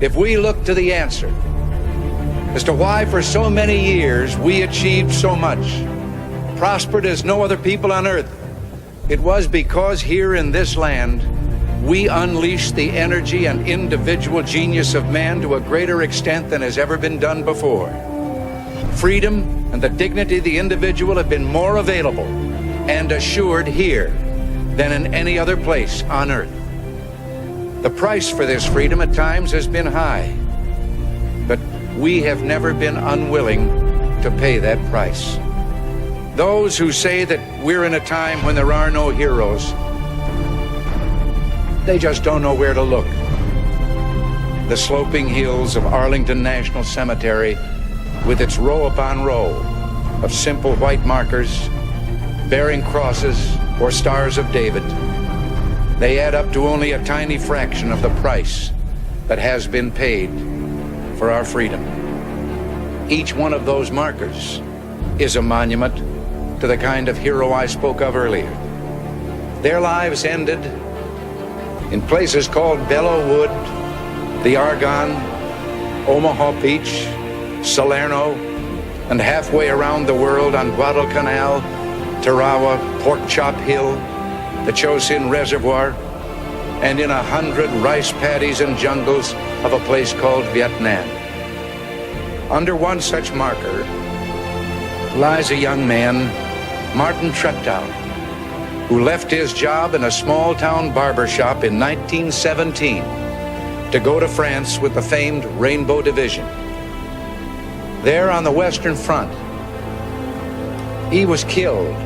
if we look to the answer as to why for so many years we achieved so much, prospered as no other people on earth, it was because here in this land we unleashed the energy and individual genius of man to a greater extent than has ever been done before. Freedom and the dignity of the individual have been more available and assured here than in any other place on earth. The price for this freedom at times has been high, but we have never been unwilling to pay that price. Those who say that we're in a time when there are no heroes, they just don't know where to look. The sloping hills of Arlington National Cemetery, with its row upon row of simple white markers bearing crosses or stars of David, they add up to only a tiny fraction of the price that has been paid for our freedom. Each one of those markers is a monument to the kind of hero I spoke of earlier. Their lives ended in places called Belleau Wood, the Argonne, Omaha Beach, Salerno, and halfway around the world on Guadalcanal, Tarawa, Pork Chop Hill, the Chosin Reservoir, and in 100 rice paddies and jungles of a place called Vietnam. Under one such marker lies a young man, Martin Treptow, who left his job in a small-town barber shop in 1917 to go to France with the famed Rainbow Division. There on the Western Front, he was killed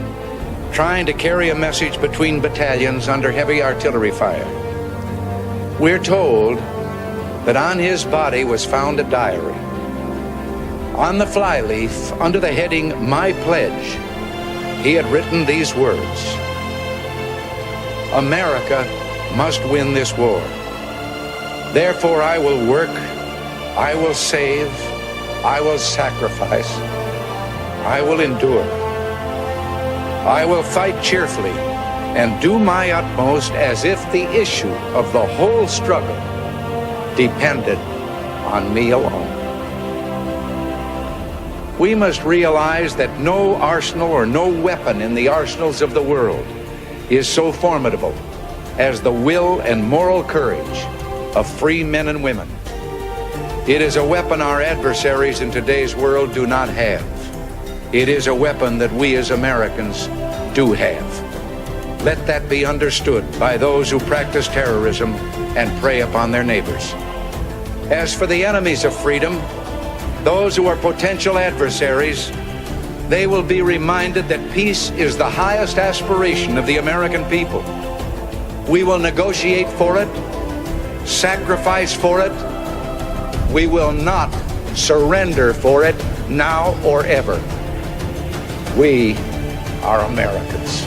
trying to carry a message between battalions under heavy artillery fire. We're told that on his body was found a diary. On the flyleaf, under the heading, "My Pledge," he had written these words: "America must win this war. Therefore I will work, I will save, I will sacrifice, I will endure. I will fight cheerfully and do my utmost as if the issue of the whole struggle depended on me alone." We must realize that no arsenal or no weapon in the arsenals of the world is so formidable as the will and moral courage of free men and women. It is a weapon our adversaries in today's world do not have. It is a weapon that we as Americans do have. Let that be understood by those who practice terrorism and prey upon their neighbors. As for the enemies of freedom, those who are potential adversaries, they will be reminded that peace is the highest aspiration of the American people. We will negotiate for it, sacrifice for it. We will not surrender for it now or ever. We are Americans.